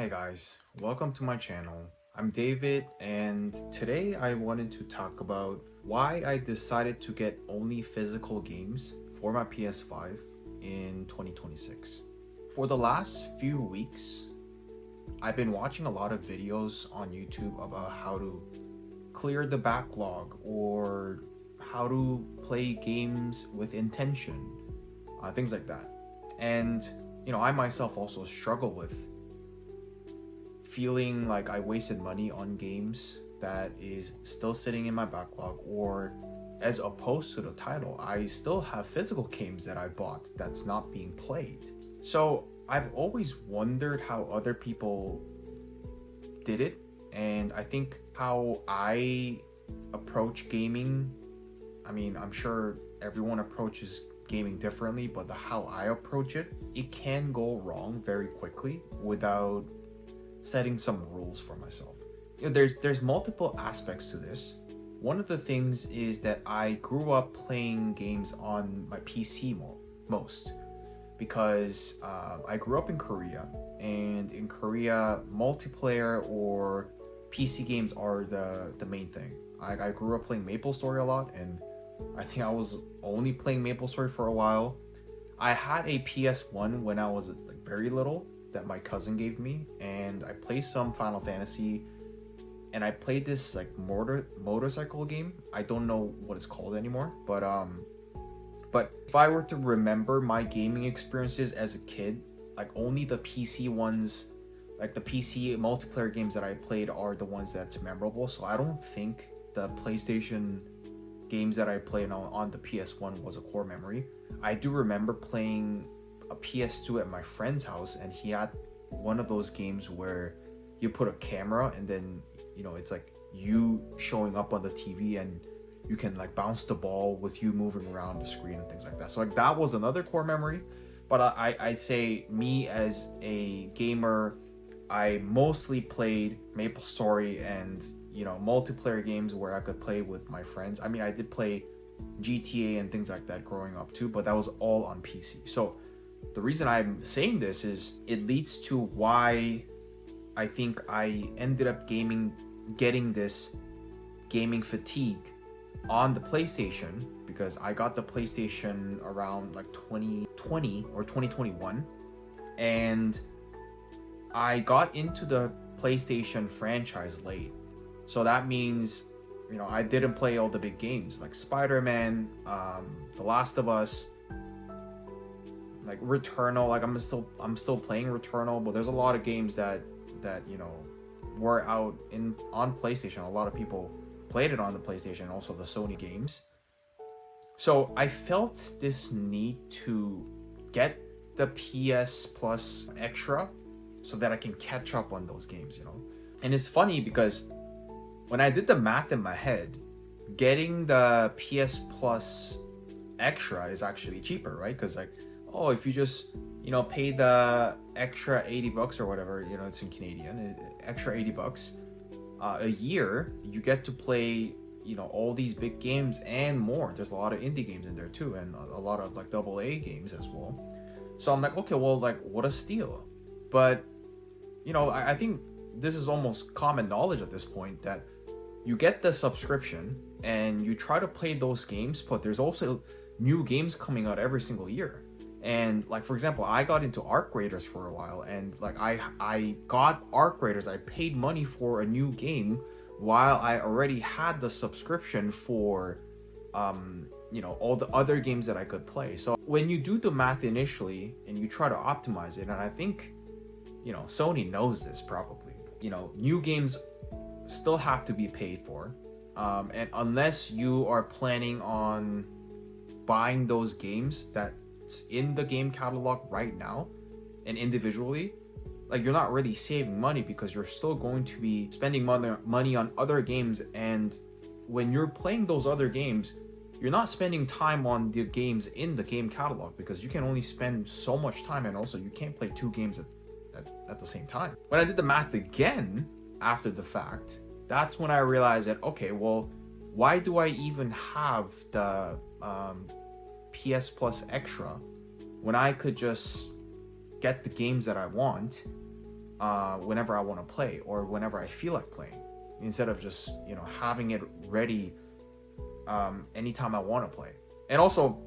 Hey guys, welcome to my channel. I'm David, and today I wanted to talk about why I decided to get only physical games for my PS5 in 2026. For the last few weeks, I've been watching a lot of videos on YouTube about how to clear the backlog or how to play games with intention, things like that. And I myself also struggle with feeling like I wasted money on games that is still sitting in my backlog, or as opposed to the title, I still have physical games that I bought that's not being played. So I've always wondered how other people did it, and I think how I approach gaming, I'm sure everyone approaches gaming differently, but how I approach it, it can go wrong very quickly without setting some rules for myself. There's multiple aspects to this. One of the things is that I grew up playing games on my PC most because I grew up in Korea, and in Korea, multiplayer or PC games are the main thing. I grew up playing MapleStory a lot, and I think I was only playing MapleStory for a while. I had a PS1 when I was very little that my cousin gave me, and I played some Final Fantasy, and I played this motorcycle game. I don't know what it's called anymore, but if I were to remember my gaming experiences as a kid, only the PC ones, the PC multiplayer games that I played are the ones that's memorable. So I don't think the PlayStation games that I played on the PS1 was a core memory. I do remember playing a PS2 at my friend's house, and he had one of those games where you put a camera and then it's like you showing up on the TV, and you can bounce the ball with you moving around the screen and things like that. So that was another core memory. But I'd say me as a gamer, I mostly played MapleStory and multiplayer games where I could play with my friends. I did play GTA and things like that growing up too, but that was all on PC. So the reason I'm saying this is it leads to why I think I ended up getting this gaming fatigue on the PlayStation, because I got the PlayStation around 2020 or 2021, and I got into the PlayStation franchise late. So that means I didn't play all the big games like Spider-Man, The Last of Us, Returnal. I'm still playing Returnal, but there's a lot of games that were out on PlayStation. A lot of people played it on the PlayStation, also the Sony games. So I felt this need to get the PS Plus Extra so that I can catch up on those games, And it's funny because when I did the math in my head, getting the PS Plus Extra is actually cheaper, right? Because if you just pay the extra $80 or whatever, it's in Canadian, extra $80 a year, you get to play all these big games and more. There's a lot of indie games in there too, and a lot of AA games as well. So I'm okay, well, what a steal. But I think this is almost common knowledge at this point that you get the subscription and you try to play those games, but there's also new games coming out every single year. And for example, I got into Arc Raiders for a while, and I got Arc Raiders. I paid money for a new game while I already had the subscription for all the other games that I could play. So when you do the math initially and you try to optimize it, and I think Sony knows this probably, new games still have to be paid for, and unless you are planning on buying those games that's in the game catalog right now and individually, you're not really saving money, because you're still going to be spending money on other games. And when you're playing those other games, you're not spending time on the games in the game catalog, because you can only spend so much time, and also you can't play two games at the same time. When I did the math again after the fact, that's when I realized that, okay, well, why do I even have the PS Plus Extra when I could just get the games that I want whenever I want to play or whenever I feel like playing, instead of just having it ready anytime I want to play. And also,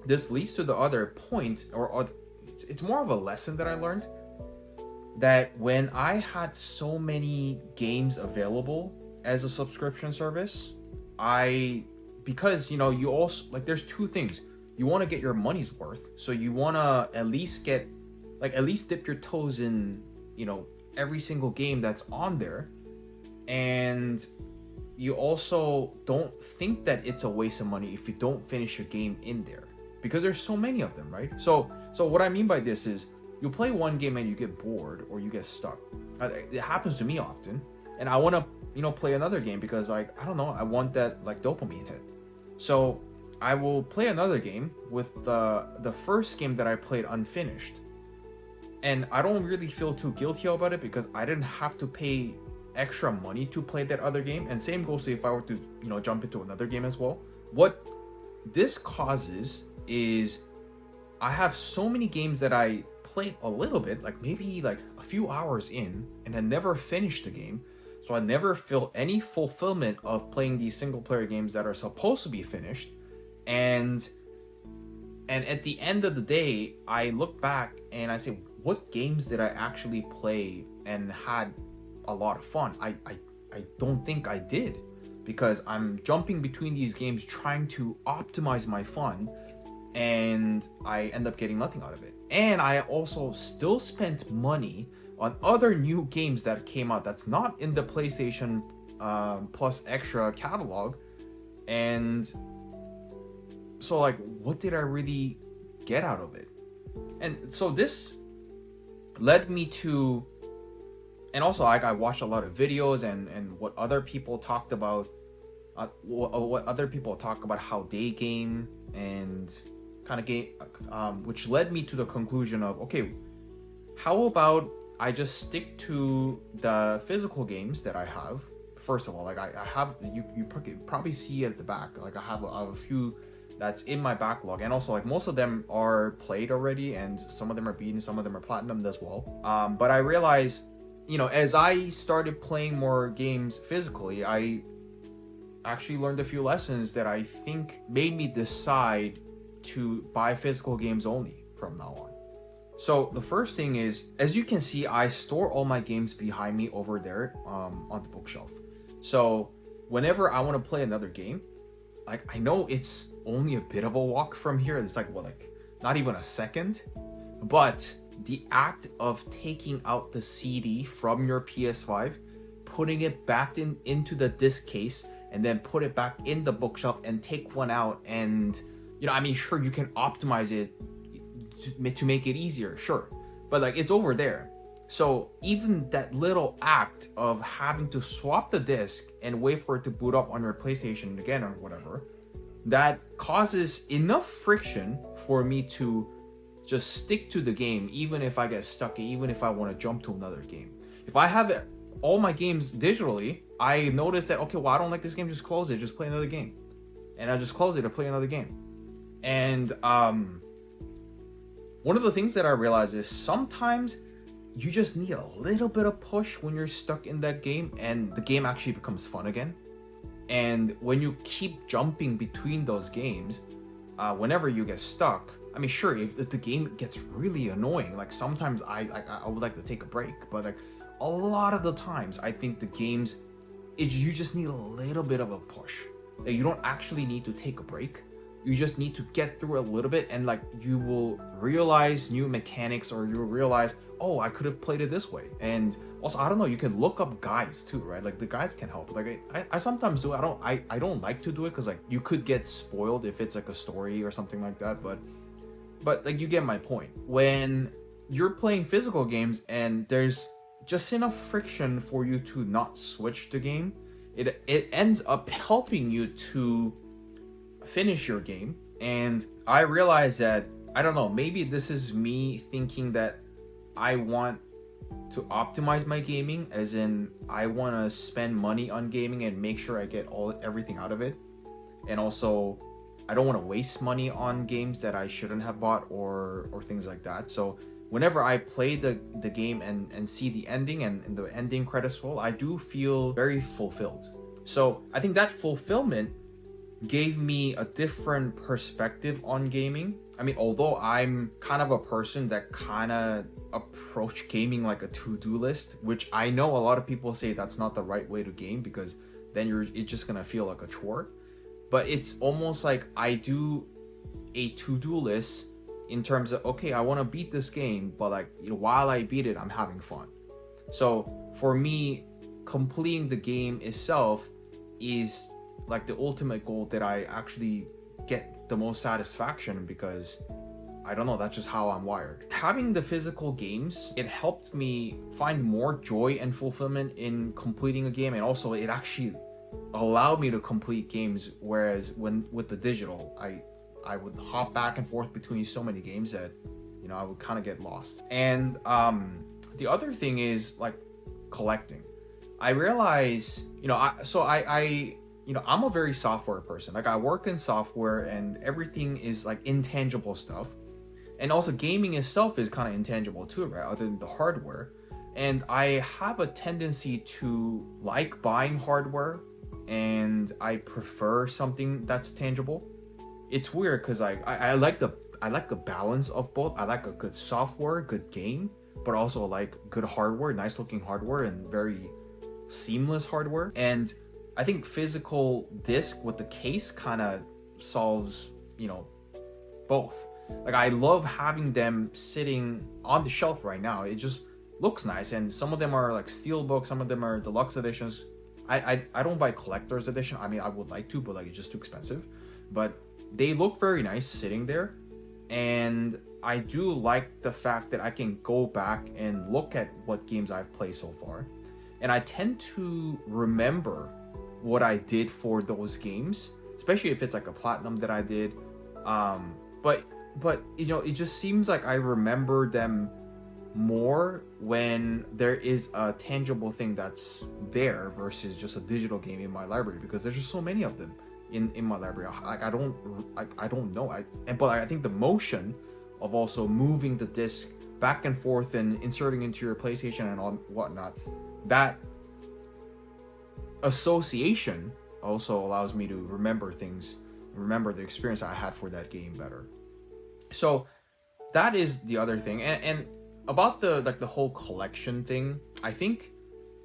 this leads to the other point, or it's more of a lesson that I learned, that when I had so many games available as a subscription service, because you also, like, there's two things. You want to get your money's worth, so you want to at least dip your toes in every single game that's on there, and you also don't think that it's a waste of money if you don't finish a game in there, because there's so many of them, right? So what I mean by this is, you play one game and you get bored or you get stuck. It happens to me often, and I want to play another game because, like, I don't know, I want that, like, dopamine hit. So I will play another game with the first game that I played unfinished, and I don't really feel too guilty about it because I didn't have to pay extra money to play that other game. And same goes to if I were to jump into another game as well. What this causes is, I have so many games that I played a little bit, like maybe like a few hours in, and I never finished the game. So I never feel any fulfillment of playing these single player games that are supposed to be finished. And at the end of the day, I look back and I say, what games did I actually play and had a lot of fun? I don't think I did, because I'm jumping between these games trying to optimize my fun, and I end up getting nothing out of it. And I also still spent money on other new games that came out that's not in the PlayStation Plus Extra catalog. And so, like, what did I really get out of it? And so this led me to, and also I watched a lot of videos and what other people talked about, what other people talk about how they game and kind of game, which led me to the conclusion of, okay, how about I just stick to the physical games that I have. First of all, like, I have, you probably see at the back, like, I have a few that's in my backlog, and also, like, most of them are played already, and some of them are beaten, some of them are platinumed as well. But I realized, as I started playing more games physically, I actually learned a few lessons that I think made me decide to buy physical games only from now on. So the first thing is, as you can see, I store all my games behind me over there on the bookshelf. So whenever I want to play another game, like, I know it's only a bit of a walk from here. It's like, not even a second. But the act of taking out the CD from your PS5, putting it back into the disc case, and then put it back in the bookshelf and take one out, and sure, you can optimize it to make it easier, sure, but, like, it's over there. So even that little act of having to swap the disc and wait for it to boot up on your PlayStation again or whatever, that causes enough friction for me to just stick to the game, even if I get stuck, even if I want to jump to another game. If I have all my games digitally, I notice that, okay, well, I don't like this game, just close it, just play another game. And I just close it and play another game. And one of the things that I realize is, sometimes you just need a little bit of push when you're stuck in that game, and the game actually becomes fun again. And when you keep jumping between those games, whenever you get stuck, sure, if the game gets really annoying, like, sometimes I would like to take a break, but, like, a lot of the times I think the games, you just need a little bit of a push. Like, you don't actually need to take a break. You just need to get through a little bit, and, like, you will realize new mechanics, or you'll realize, oh, I could have played it this way. And also, I don't know, you can look up guides too, right? Like, the guides can help. Like, I sometimes do. I don't like to do it because, like, you could get spoiled if it's like a story or something like that, but like, you get my point. When you're playing physical games and there's just enough friction for you to not switch the game, it ends up helping you to finish your game. And I realize that, I don't know, maybe this is me thinking that I want to optimize my gaming, as in I want to spend money on gaming and make sure I get everything out of it. And also, I don't want to waste money on games that I shouldn't have bought or things like that. So whenever I play the game and see the ending and the ending credits roll, I do feel very fulfilled. So I think that fulfillment gave me a different perspective on gaming. I mean, although I'm kind of a person that kind of approach gaming like a to-do list, which I know a lot of people say that's not the right way to game, because then it's just gonna feel like a chore. But it's almost like I do a to-do list in terms of, okay, I want to beat this game, but like, you know, while I beat it, I'm having fun. So for me, completing the game itself is like the ultimate goal that I actually get the most satisfaction, because I don't know, that's just how I'm wired. Having the physical games, it helped me find more joy and fulfillment in completing a game, and also it actually allowed me to complete games, whereas when with the digital, I would hop back and forth between so many games that, you know, I would kind of get lost. And the other thing is like collecting. I realize, you know, I you know, I'm a very software person. Like I work in software, and everything is like intangible stuff. And also gaming itself is kind of intangible too, right? Other than the hardware. And I have a tendency to like buying hardware, and I prefer something that's tangible. It's weird because I like the balance of both. I like a good software, good game, but also like good hardware, nice looking hardware, and very seamless hardware. And I think physical disc with the case kind of solves, you know, both. Like I love having them sitting on the shelf right now. It just looks nice, and some of them are like steel books, some of them are deluxe editions. I don't buy collector's edition. I mean, I would like to, but like it's just too expensive. But they look very nice sitting there, and I do like the fact that I can go back and look at what games I've played so far, and I tend to remember what I did for those games, especially if it's like a platinum that I did. But you know, it just seems like I remember them more when there is a tangible thing that's there versus just a digital game in my library, because there's just so many of them in my library. Like I don't know. But I think the motion of also moving the disc back and forth and inserting into your PlayStation and all whatnot, that association also allows me to remember things, remember the experience I had for that game better. So that is the other thing. And about the like the whole collection thing, I think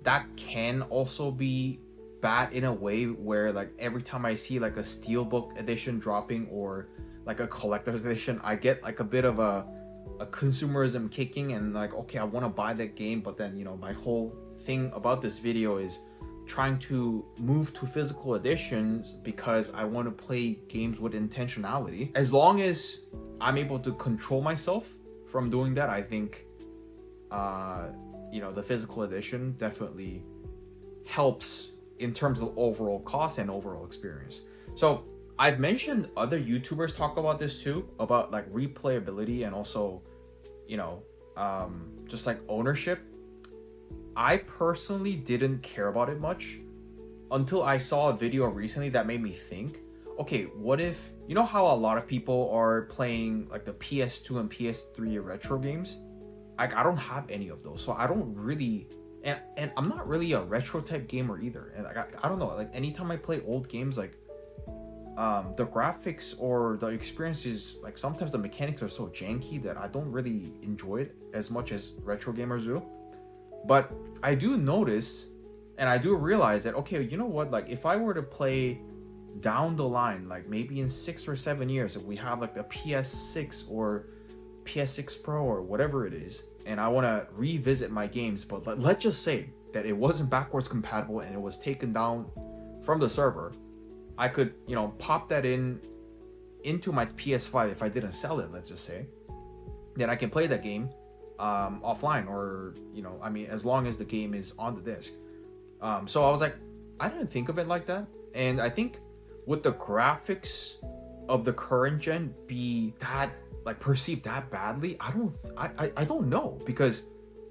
that can also be bad in a way where like every time I see like a steelbook edition dropping or like a collector's edition, I get like a bit of a consumerism kicking, and like, okay, I want to buy that game, but then, you know, my whole thing about this video is trying to move to physical editions because I want to play games with intentionality. As long as I'm able to control myself from doing that, I think you know, the physical edition definitely helps in terms of overall cost and overall experience. So I've mentioned other YouTubers talk about this too, about like replayability and also, you know, just like ownership. I personally didn't care about it much until I saw a video recently that made me think, okay, what if, you know how a lot of people are playing like the PS2 and PS3 retro games? Like I don't have any of those, so I don't really, and I'm not really a retro type gamer either. And like I don't know, like anytime I play old games, like the graphics or the experience is like, sometimes the mechanics are so janky that I don't really enjoy it as much as retro gamers do. But I do notice, and I do realize that, okay, you know what, like if I were to play down the line, like maybe in 6 or 7 years, if we have like the PS6 or PS6 Pro or whatever it is, and I want to revisit my games, but let's just say that it wasn't backwards compatible and it was taken down from the server, I could, you know, pop that into my PS5 if I didn't sell it, let's just say. Then I can play that game offline, or, you know, I mean, as long as the game is on the disc. So I was like, I didn't think of it like that. And I think would the graphics of the current gen be that, like, perceived that badly? I don't know, because,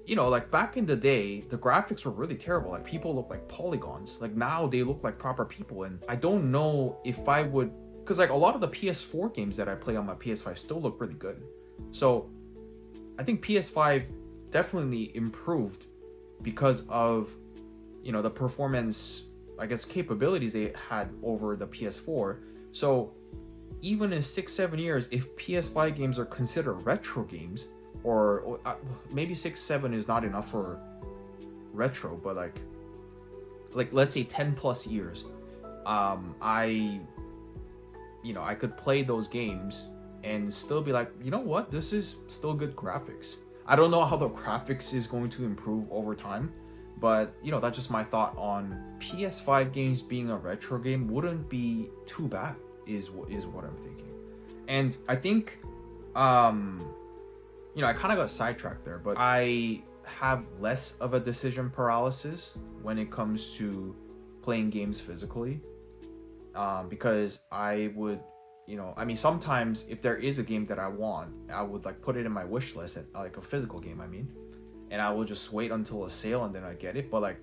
you know, like back in the day, the graphics were really terrible. Like people look like polygons. Like now they look like proper people, and I don't know if I would, because like a lot of the PS4 games that I play on my PS5 still look really good. So I think PS5 definitely improved because of, the performance, I guess, capabilities they had over the PS4. So even in 6-7 years, if PS5 games are considered retro games, or maybe 6-7 is not enough for retro, but like let's say 10 plus years, I I could play those games and still be like, you know what, this is still good graphics. I don't know how the graphics is going to improve over time, but that's just my thought on PS5 games being a retro game wouldn't be too bad, is what I'm thinking. And I think I kind of got sidetracked there, but I have less of a decision paralysis when it comes to playing games physically, because I would, sometimes if there is a game that I want, I would like put it in my wish list, like a physical game, and I will just wait until a sale and then I get it. But like,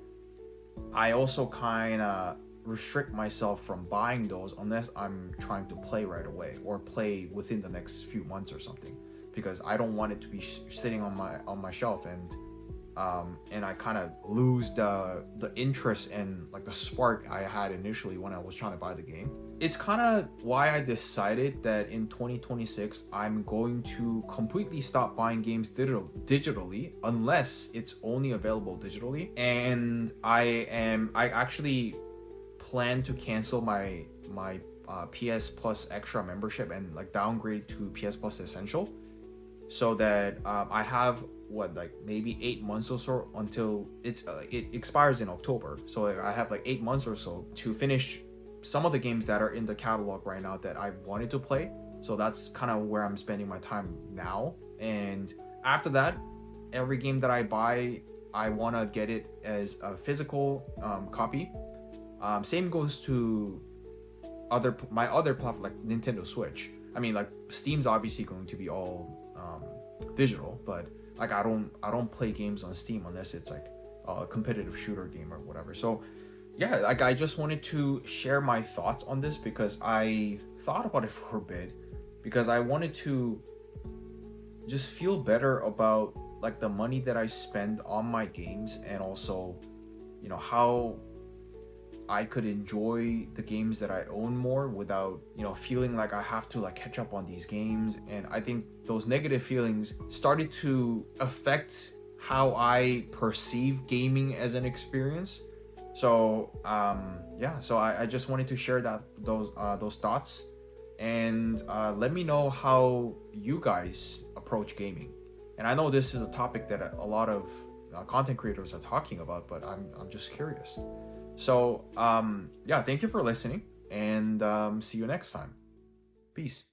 I also kind of restrict myself from buying those unless I'm trying to play right away or play within the next few months or something, because I don't want it to be sitting on my shelf and I kind of lose the interest and like the spark I had initially when I was trying to buy the game. It's kind of why I decided that in 2026 I'm going to completely stop buying games digitally unless it's only available digitally. And I actually plan to cancel my PS Plus Extra membership and like downgrade to PS Plus Essential, so that I have maybe 8 months or so until it expires in October. So I have like 8 months or so to finish some of the games that are in the catalog right now that I wanted to play. So that's kind of where I'm spending my time now. And after that, every game that I buy, I want to get it as a physical copy. Same goes to my other platform like Nintendo Switch. I mean, like Steam's obviously going to be all digital, but like I don't play games on Steam unless it's like a competitive shooter game or whatever. So yeah, like I just wanted to share my thoughts on this because I thought about it for a bit, because I wanted to just feel better about like the money that I spend on my games, and also how I could enjoy the games that I own more without, feeling like I have to like catch up on these games. And I think those negative feelings started to affect how I perceive gaming as an experience. So so I just wanted to share those thoughts, and let me know how you guys approach gaming. And I know this is a topic that a lot of content creators are talking about, but I'm just curious. So thank you for listening, and see you next time. Peace.